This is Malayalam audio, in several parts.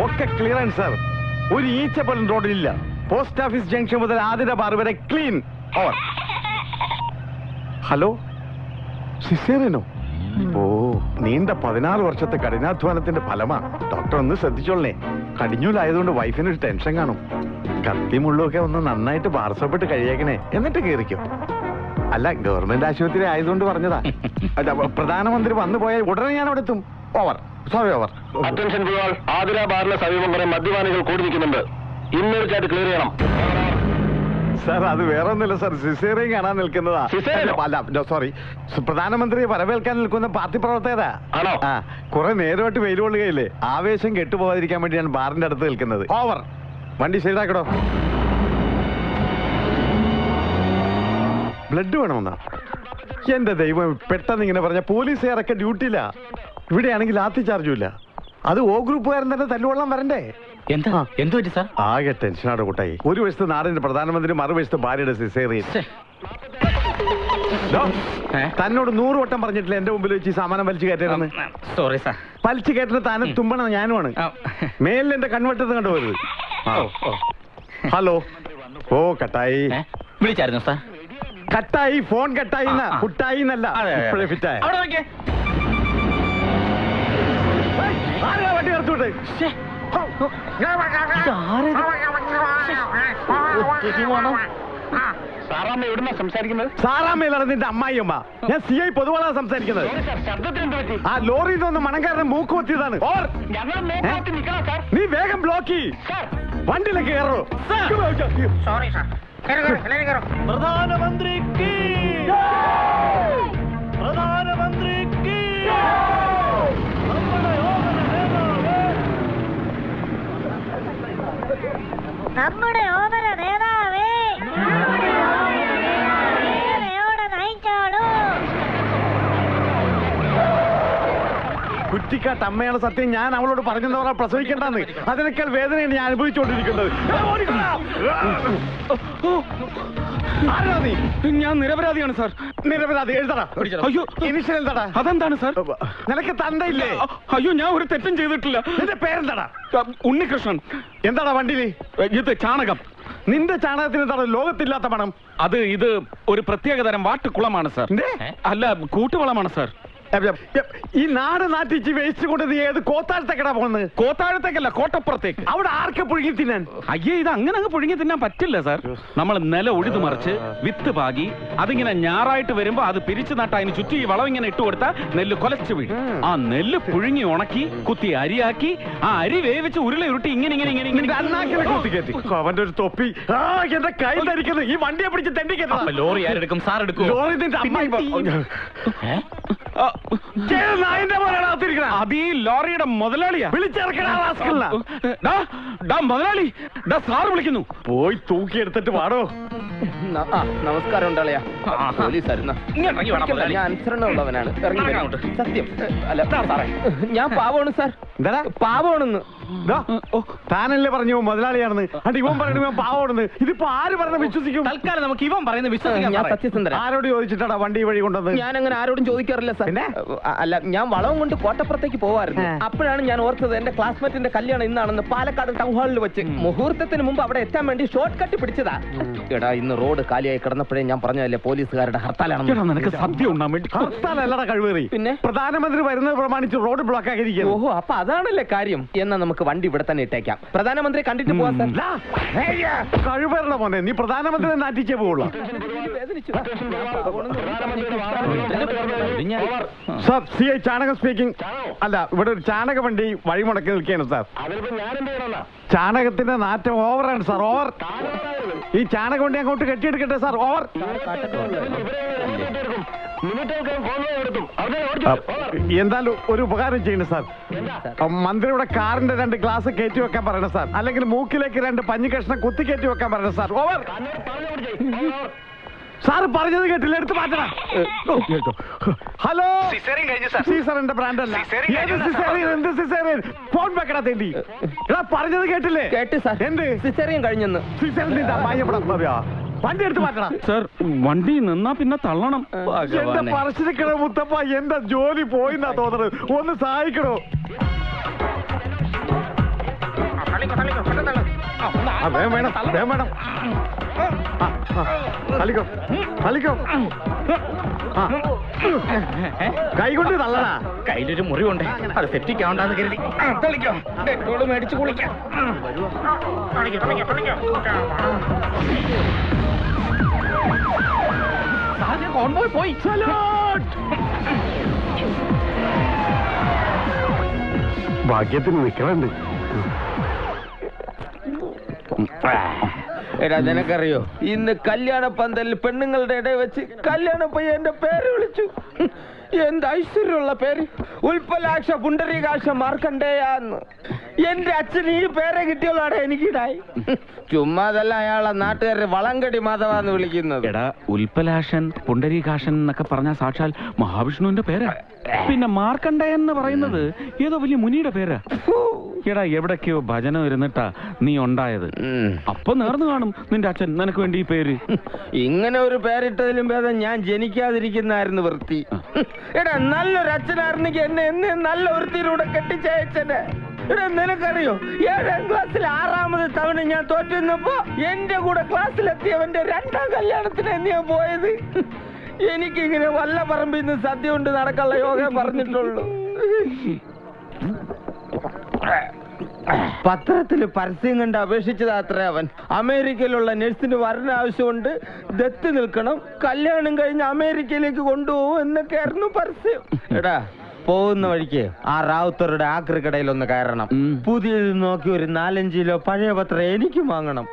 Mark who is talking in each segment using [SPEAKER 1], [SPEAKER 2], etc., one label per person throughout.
[SPEAKER 1] ഒക്കെ ക്ലിയറൻസ് സാർ. ഒരു ഈച്ച പോലും റോഡിലില്ല. പോസ്റ്റ് ഓഫീസ് ജംഗ്ഷൻ മുതൽ ആതിര ബാർ വരെ ക്ലീൻ. ഓവർ. ഹലോ, സിസേറിയനോ? ഓ, നീണ്ട 16 വർഷത്തെ കഠിനാധ്വാനത്തിന്റെ ഫലമാ. ഡോക്ടർ ഒന്ന് ശ്രദ്ധിച്ചോളേ. കടിഞ്ഞൂലായതുകൊണ്ട് വൈഫിനൊരു ടെൻഷൻ കാണും. കത്തിമുള്ളൊക്കെ ഒന്ന് നന്നായിട്ട് ബാർസപ്പെട്ട് കഴിയേക്കണേ, എന്നിട്ട് കേറിക്കോ. അല്ല, ഗവൺമെന്റ് ആശുപത്രി ആയതുകൊണ്ട് പറഞ്ഞതാ. പ്രധാനമന്ത്രി വന്നു പോയാൽ ഉടനെ ഞാൻ അവിടെ എത്തും. ഓവർ. Sorry, over.
[SPEAKER 2] അറ്റൻഷൻ പോയാൽ ആതിര ബാറിന് സമീപം കുറെ മദ്യപാനികൾ കൂടി നിൽക്കുന്നുണ്ട്. ഇന്നൊരു ക്ലിയർ ചെയ്യണം.
[SPEAKER 1] സാർ, അത് വേറെ ഒന്നുമില്ല സാർ, സിസേറിയൻ കാണാൻ നിൽക്കുന്നതാ. അല്ല, സോറി, പ്രധാനമന്ത്രിയെ വരവേൽക്കാൻ നിൽക്കുന്ന പാർട്ടി പ്രവർത്തകരാ.
[SPEAKER 2] ആണോ?
[SPEAKER 1] ആ, കുറെ നേരമായിട്ട് വെയിൽ കൊള്ളുകയില്ലേ, ആവേശം കെട്ടുപോകാതിരിക്കാൻ വേണ്ടി ഞാൻ ബാറിന്റെ അടുത്ത് നിൽക്കുന്നത്. ഓവർ. വണ്ടി സൈഡാക്കടോ. ബ്ലഡ് വേണമെന്നാ? എന്റെ ദൈവം, പെട്ടെന്ന് ഇങ്ങനെ പറഞ്ഞ പോലീസുകാരൊക്കെ ഡ്യൂട്ടിയില്ല. ഇവിടെയാണെങ്കിൽ ലാത്തി ചാർജും ഇല്ല. അത് ഓ ഗ്രൂപ്പുകാരൻ തന്നെ തല്ലുകൊള്ളാൻ വരണ്ടേ?
[SPEAKER 3] എന്താ എന്ത് പറ്റി സാർ?
[SPEAKER 1] ആകെ ടെൻഷനാണ് കൂട്ടായി. ഒരു വശത്ത് നാടിന്റെ പ്രധാനമന്ത്രി, മറുവശത്ത് ഭാര്യയുടെ സിസേറിയൻ. തന്നോട് 100 വട്ടം പറഞ്ഞിട്ടില്ല എന്റെ മുമ്പിൽ വെച്ച് ഈ സാമാനം വലിച്ചു കയറ്റരുതെന്ന്.
[SPEAKER 3] Sorry sir.
[SPEAKER 1] വലിച്ചു കയറ്റുന്ന താനെ തുമ്പണം ഞാനുമാണ്. മേലിൽ എന്റെ കൺവെട്ടത്ത് കണ്ടുപോയത്. ഹലോ. ഓ, കട്ടായി.
[SPEAKER 3] വിളിച്ചായിരുന്നു സാർ?
[SPEAKER 1] കട്ടായി, ഫോൺ കട്ടായി. കുട്ടായി എന്നല്ല, ഇപ്പോഴേ ഫിറ്റായ. വണ്ടി നിർത്തൂട്ടെ. സാറാമ്മയിലാണ് നിന്റെ അമ്മായിയമ്മ. ഞാൻ CI പൊതുവാളാണ് സംസാരിക്കുന്നത്. ആ ലോറിയിൽ നിന്ന് മണങ്കാരൻ മൂക്ക് കൊത്തിയതാണ്. നീ വേഗം ബ്ലോക്ക് ചെയ്യ്. വണ്ടിയിലേക്ക് കയറോ. പ്രധാനമന്ത്രിക്ക്
[SPEAKER 4] നമ്മുടെ ഓമന നേതാവേ, നയിച്ചാളൂ.
[SPEAKER 1] കുറ്റിക്കാട്ട് അമ്മയാണ് സത്യം. ഞാൻ അവളോട് പറഞ്ഞെന്ന് പറഞ്ഞാൽ പ്രസവിക്കേണ്ടെന്ന്. അതിനേക്കാൾ വേദനയാണ് ഞാൻ അനുഭവിച്ചുകൊണ്ടിരിക്കുന്നത്. ആരാ നീ?
[SPEAKER 3] ഞാൻ നിരപരാധിയാണ് സാർ.
[SPEAKER 1] നിരപരാധി എഴുതടാ.
[SPEAKER 3] അയ്യോ,
[SPEAKER 1] ഇനിഷ്യൽ എഴുതടാ.
[SPEAKER 3] അതെന്താണ് സാർ?
[SPEAKER 1] നിനക്ക് തന്തയില്ലേ?
[SPEAKER 3] അയ്യോ, ഞാൻ ഒരു തെറ്റും ചെയ്തിട്ടില്ല.
[SPEAKER 1] നിന്റെ പേരെന്താടാ?
[SPEAKER 3] ഉണ്ണികൃഷ്ണൻ.
[SPEAKER 1] എന്താടാ വണ്ടിയില്?
[SPEAKER 3] ഇത് ചാണകം.
[SPEAKER 1] നിന്റെ ചാണകത്തിന് എന്താണ് ലോകത്തില്ലാത്ത പണം?
[SPEAKER 3] ഇത് ഒരു പ്രത്യേകതരം വാട്ടുകുളമാണ് സാർ. അല്ല, കൂട്ടുവളമാണ് സാർ.
[SPEAKER 1] ഈ നാട് നാട്ടിച്ച് വേസ്റ്റ് കൊണ്ട് നീ ഏത് കോത്താഴത്തേക്കടാ പോകുന്നത്?
[SPEAKER 3] കോത്താഴത്തേക്കല്ല, കോട്ടപ്പുറത്തേക്ക്.
[SPEAKER 1] അവിടെ ആർക്കെ പുഴുങ്ങി തിന്നാൻ?
[SPEAKER 3] അയ്യേ, ഇത് അങ്ങനെ അങ്ങ് പുഴുങ്ങി തിന്നാൻ പറ്റില്ല സാർ. നമ്മൾ നില ഉഴുതു മറിച്ച് വിത്ത് പാകി അതിങ്ങനെ ഞാറായിട്ട് വരുമ്പോ അത് പിരിച്ചു നട്ട അതിന് ചുറ്റി ഈ വളം ഇങ്ങനെ ഇട്ട് കൊടുത്താൽ നെല്ല് കൊലച്ചു വീഴും. ആ നെല്ല് പുഴുങ്ങി ഉണക്കി കുത്തി അരിയാക്കി ആ അരി വേവിച്ച് ഉരുള ഉരുട്ടി ഇങ്ങനെ ഇങ്ങനെ ഇങ്ങനെ ഇങ്ങനെ
[SPEAKER 1] അവന്റെ ഒരു തൊപ്പി എന്റെ കൈ ധരിക്കുന്നത്. ഈ വണ്ടിയെ പിടിച്ച് തെണ്ടിക്കരുത്.
[SPEAKER 3] ലോറി ആരെടുക്കും? സാർ എടുക്കും.
[SPEAKER 1] ലോറി നിന്റെ
[SPEAKER 3] അതീ ലോറിയുടെ മുതലാളിയാ. മുതലാളി, സാറ് വിളിക്കുന്നു.
[SPEAKER 1] പോയി തൂക്കിയെടുത്തിട്ട് വാടോ.
[SPEAKER 5] നമസ്കാരം ഉണ്ടാളയാ. പോലീസായിരുന്നു. ഞാൻ അനുസരണമുള്ളവനാണ്. സത്യം. അല്ല സാറേ, ഞാൻ പാവമാണ് സാർ.
[SPEAKER 1] എന്താ
[SPEAKER 5] പാവമാണെന്ന്?
[SPEAKER 1] താനല്ലേ പറഞ്ഞു മുതലാളിയാണെന്ന്. അണ്ട് ഇവൻ പറയുന്നത് ഇവൻ പാവമാണെന്ന്. ഇതിപ്പോ ആര് പറഞ്ഞ വിശ്വസിക്കും?
[SPEAKER 3] തൽക്കാലം നമുക്ക് ഇവൻ പറയുന്നത് വിശ്വസിക്കാം.
[SPEAKER 5] ഞാൻ സത്യസന്ധന.
[SPEAKER 1] ആരോട് ചോദിച്ചിട്ടാടാ വണ്ടി വഴി കൊണ്ടത്?
[SPEAKER 5] ഞാൻ അങ്ങനെ ആരോടും ചോദിക്കാറില്ല സാർ. അല്ല, ഞാൻ വളവും കൊണ്ട് കോട്ടപ്പുറത്തേക്ക് പോവായിരുന്നു. അപ്പോഴാണ് ഞാൻ ഓർത്തത് എന്റെ ക്ലാസ്മേറ്റിന്റെ കല്യാണം ഇന്നാണെന്ന്. പാലക്കാട് ടൗൺ ഹാളിൽ വെച്ച് മുഹൂർത്തത്തിന് മുമ്പ് അവിടെ എത്താൻ വേണ്ടി ഷോർട്ട് കട്ട് പിടിച്ചതാ. എടാ, ഇന്ന് റോഡ് കാലിയായി കിടന്നപ്പോഴേ ഞാൻ പറഞ്ഞതല്ലേ പോലീസുകാരുടെ ഹർത്താലാണെന്ന്.
[SPEAKER 3] നിനക്ക് സത്യം ഉണ്ടാൻ വേണ്ടി.
[SPEAKER 1] ഹർത്താലല്ലടാ കഴിവേറി.
[SPEAKER 5] പിന്നെ
[SPEAKER 1] പ്രധാനമന്ത്രി വരുന്നത് പ്രമാണിച്ച് റോഡ് ബ്ലോക്ക് ആക്കിയിരിക്കും.
[SPEAKER 5] ഓഹോ, അപ്പൊ അതാണല്ലേ കാര്യം. എന്നാ നമുക്ക് വണ്ടി ഇവിടെ തന്നെ ഇട്ടേക്കാം. പ്രധാനമന്ത്രി കണ്ടിട്ട് പോവാൻ സാർ.
[SPEAKER 1] കഴിവേറണ പോന്നെ. നീ പ്രധാനമന്ത്രി നാട്ടിച്ചേ പോവുള്ളൂ. സാർ, CI ചാണകം സ്പീക്കിംഗ്. അല്ല, ഇവിടെ ഒരു ചാണക വണ്ടി വഴിമുടക്കി നിൽക്കുകയാണ് സാർ. ചാണകത്തിന്റെ നാറ്റം ഓവറാണ് സാർ. ഓവർ. ഈ ചാണക വണ്ടി അങ്ങോട്ട് കെട്ടിയെടുക്കട്ടെ സാർ. ഓവർ. എന്തായാലും ഒരു ഉപകാരം ചെയ്യണം സാർ. മന്ത്രിയുടെ കാറിന്റെ 2 ഗ്ലാസ് കയറ്റി വെക്കാൻ പറയണം സാർ. അല്ലെങ്കിൽ മൂക്കിലേക്ക് 2 പഞ്ഞി കഷ്ണം കുത്തി കയറ്റി വെക്കാൻ പറയണം സാർ. ഓവർ. സാർ പറഞ്ഞത് കേട്ടില്ല, എടുത്ത് മാറ്റണം. ഹലോ, സീസറിന്റെ ബ്രാൻഡ് അല്ല. എന്ത് സിസേറിയൻ? ഫോൺ വെക്കടാ തേണ്ടി. എടാ, പറഞ്ഞത് കേട്ടില്ലേ?
[SPEAKER 5] കേട്ട് സാർ.
[SPEAKER 1] എന്ത്
[SPEAKER 5] സിസേറിയൻ കഴിഞ്ഞെന്ന്?
[SPEAKER 1] സിസേറിയന്റെ അമ്മായി വണ്ടി എടുത്ത് മാറ്റണം
[SPEAKER 3] സാർ. വണ്ടി നിന്നാ പിന്നെ തള്ളണം.
[SPEAKER 1] എന്റെ പറശ്ശിനിക്കട മുത്തപ്പ, എന്റെ ജോലി പോയിന്നാ തോന്നുന്നത്. ഒന്ന് സഹായിക്കണോ? വേഗം വേണം വേഗം വേണം തള്ളിക്കോ തള്ളിക്കോ കൈ കൊണ്ട് തള്ളടാ.
[SPEAKER 5] കയ്യിലൊരു മുറിവുണ്ട്, അത് സെപ്റ്റിക് ആവണ്ടെന്ന് കരുതി തളിക്കോ. ഡെറ്റോള് മേടിച്ച് കുളിക്കാം. കോൺവോയ് പോയി.
[SPEAKER 1] ഭാഗ്യത്തിന് നിക്കണുണ്ട്.
[SPEAKER 5] എടാ നിനക്കറിയോ, ഇന്ന് കല്യാണ പന്തലിൽ പെണ്ണുങ്ങളുടെ ഇടയിൽ വെച്ച് കല്യാണ പയ്യന്റെ പേര് വിളിച്ചു. എന്ത് ഐശ്വര്യമുള്ള പേര്, ഉൽപ്പലാക്ഷ പുണ്ടരീകാക്ഷ മാർക്കണ്ടേയാന്ന്. എന്റെ അച്ഛന് ഈ പേരെ കിട്ടിയോളാടെ എനിക്കിടായി. ചുമ്മാതല്ല അയാളെ നാട്ടുകാരെ വളങ്കടി മാധവാന്ന് വിളിക്കുന്നത്.
[SPEAKER 3] എടാ ഉൽപ്പലാഷൻ പുണ്ടരീകാശൻ എന്നൊക്കെ പറഞ്ഞ സാക്ഷാൽ മഹാവിഷ്ണുവിന്റെ പേരാ. പിന്നെ മാർക്കണ്ഡേയൻ എന്ന് പറയുന്നത് ഏതോ വലിയ മുനിയുടെ പേരാ. എടാ എവിടൊക്കെയോ ഭജന ഇരുന്നിട്ടാ നീ ഉണ്ടായത്. അപ്പൊ നേർന്നു കാണും നിന്റെ അച്ഛൻ നിനക്ക് വേണ്ടി ഈ പേര്.
[SPEAKER 5] ഇങ്ങനെ ഒരു പേരിട്ടതിലും ഭേദം ഞാൻ ജനിക്കാതിരിക്കുന്നായിരുന്നു വൃത്തി. എടാ നല്ലൊരു അച്ഛനായിരുന്നെങ്കിൽ എന്നെ നല്ല വൃത്തിയിലൂടെ കെട്ടിച്ചയച്ചനെ. എടാ നിനക്കറിയോ, 7ാം ക്ലാസ്സിൽ 6ാമത് തവണ ഞാൻ തോറ്റുന്നപ്പോ എന്റെ കൂടെ ക്ലാസ്സിലെത്തിയവന്റെ 2ാം കല്യാണത്തിന് ഞാൻ പോയത്. എനിക്കിങ്ങനെ വല്ല പറമ്പിൽ നിന്ന് സദ്യ കൊണ്ട് നടക്കാനുള്ള യോഗ പറഞ്ഞിട്ടുള്ളൂ. പത്രത്തില് പരസ്യം കണ്ട് അപേക്ഷിച്ചത് അത്ര അവൻ. അമേരിക്കയിലുള്ള നഴ്സിന് വരണ ആവശ്യമുണ്ട്, ദത്ത് നിൽക്കണം, കല്യാണം കഴിഞ്ഞ് അമേരിക്കയിലേക്ക് കൊണ്ടുപോകും എന്നൊക്കെയായിരുന്നു പരസ്യം. എടാ പോകുന്ന വഴിക്ക് ആ റാവുത്തറുടെ ആക്രിക്കടയിൽ ഒന്ന് കയറണം. പുതിയത് നോക്കി ഒരു 4-5 കിലോ പഴയ പത്രം എനിക്ക് വാങ്ങണം.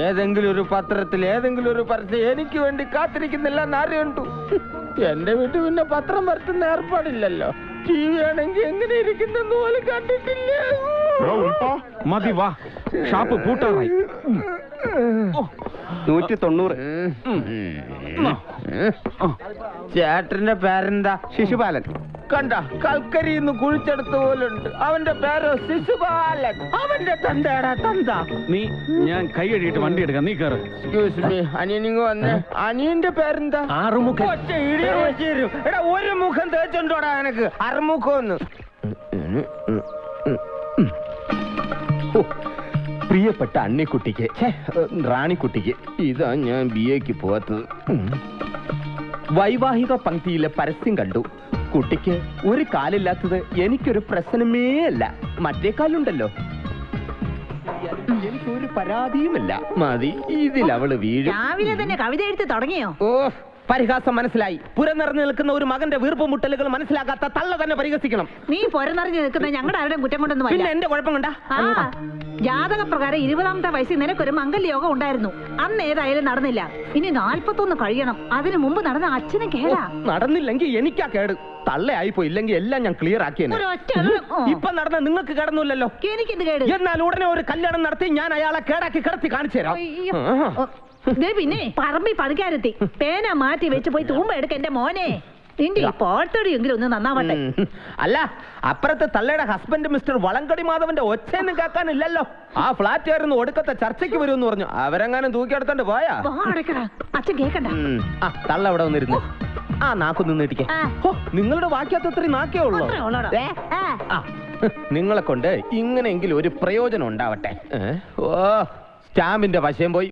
[SPEAKER 5] ഏതെങ്കിലും ഒരു പത്രത്തിൽ ഏതെങ്കിലും ഒരു പരസ്യം എനിക്ക് വേണ്ടി കാത്തിരിക്കുന്നില്ല എന്നാര് കണ്ടു. എന്റെ വീട്ടിൽ പിന്നെ പത്രം പരത്തുന്ന ഏർപ്പാടില്ലല്ലോ. ടി വി ആണെങ്കിൽ എങ്ങനെ ഇരിക്കുന്നെന്ന് പോലും കണ്ടിട്ടില്ല.
[SPEAKER 3] മതി വാ, ഷാപ്പ് പൂട്ടാറായി.
[SPEAKER 5] 190. ചേട്ടന്റെ പേരെന്താ? ശിശുപാലൻ. കണ്ട കൽക്കരിന്ന് കുഴിച്ചെടുത്ത പോലുണ്ട്. അവന്റെ പേരോ ശിശുപാലൻ. അവന്റെ തന്തേടാ തന്ത.
[SPEAKER 3] നീ ഞാൻ കൈ കഴുകിയിട്ട് വണ്ടി എടുക്കാം, നീ കയറ്.
[SPEAKER 5] എക്സ്ക്യൂസ് മീ, അനിയനിങ്ങ് വന്നേ. അനിയന്റെ പേരെന്താ? ആറുമുഖം. ഒറ്റ ഇടിയ വെച്ചേരും. എടാ ഒരു മുഖം തേച്ചുണ്ടോടാ എനക്ക്? അറുമുഖം. പ്രിയപ്പെട്ട അണ്ണിക്കുട്ടിക്ക്, റാണിക്കുട്ടിക്ക്, ഇതാ ഞാൻ BA-ക്ക് പോവാത്തത്. വൈവാഹിക പങ്ക്തിയിലെ പരസ്യം കണ്ടു. കുട്ടിക്ക് ഒരു കാലില്ലാത്തത് എനിക്കൊരു പ്രശ്നമേ അല്ല. മറ്റേ കാലുണ്ടല്ലോ, എനിക്കൊരു പരാതിയുമില്ല. മതി, ഇതിലവള് വീഴും.
[SPEAKER 4] രാവിലെ തന്നെ കവിത എഴുതി തുടങ്ങിയോ?
[SPEAKER 5] ഓ പരിഹാസം മനസ്സിലായി. പുറനിറഞ്ഞു നിൽക്കുന്ന ഒരു മകന്റെ വീർപ്പ് മുട്ടലുകൾ മനസ്സിലാക്കാത്ത തള്ള തന്നെ പരിഹസിക്കണം.
[SPEAKER 4] നീ പൊരനിറഞ്ഞു നിൽക്കുന്ന ഞങ്ങളുടെ ആരുടെയും കുറ്റം കൊണ്ടൊന്നും
[SPEAKER 5] പിന്നെ എന്റെ കുഴപ്പം കണ്ട.
[SPEAKER 4] ജാതക പ്രകാരം 20ാമത്തെ വയസ്സിൽ നിനക്കൊരു മംഗല്യോഗം ഉണ്ടായിരുന്നു. അന്ന് ഏതായാലും നടന്നില്ല. ഇനി 41 കഴിയണം. അതിനു മുമ്പ് നടന്ന അച്ഛനും കേടാ.
[SPEAKER 5] നടന്നില്ലെങ്കിൽ എനിക്കാ കേട്. തള്ളയായിപ്പോ ഇല്ലെങ്കിൽ എല്ലാം ഞാൻ ക്ലിയർ ആക്കിയെന്നെ. ഇപ്പൊ നടന്ന നിങ്ങൾക്ക് കേടൊന്നുമില്ലല്ലോ.
[SPEAKER 4] എനിക്കെന്ത് കേട്?
[SPEAKER 5] എന്നാൽ ഉടനെ ഒരു കല്യാണം നടത്തി ഞാൻ അയാളെ കേടാക്കി കിടത്തി കാണിച്ചു തരാം.
[SPEAKER 4] പിന്നെ പറമ്പി പണിക്കാരെത്തി. പേന മാറ്റി വെച്ച് പോയി തൂമ്പ എടുക്ക എന്റെ മോനെ. നിന്റെ ഈ പോട്ടടിയെങ്കിലും ഒന്ന് നന്നാവട്ടെ.
[SPEAKER 5] അല്ല, അപ്പുറത്തെ തള്ളയുടെ ഹസ്ബൻഡ് മിസ്റ്റർ വളങ്കടി മാധവന്റെ ഒച്ചയൊന്നും കേൾക്കാനില്ലല്ലോ. ആ ഫ്ലാറ്റുകാരൊന്ന് ഒടുക്കത്തെ ചർച്ചയ്ക്ക് വരുമെന്ന് പറഞ്ഞു. അവരെങ്ങാനും തൂക്കിയെടുത്തോണ്ട് പോയാ?
[SPEAKER 4] അച്ഛൻ കേക്കണ്ട.
[SPEAKER 5] തള്ള അവിടെ വന്നിരുന്നു. ആ നാക്കൊന്ന് നീട്ടിക്കേ. നിങ്ങളുടെ വാക്യത്ത് അത്രയും നാക്കേ ഉള്ളൂ. നിങ്ങളെ കൊണ്ട് ഇങ്ങനെയെങ്കിലും ഒരു പ്രയോജനം ഉണ്ടാവട്ടെ. ഓ സ്റ്റാമ്പിന്റെ വശം പോയി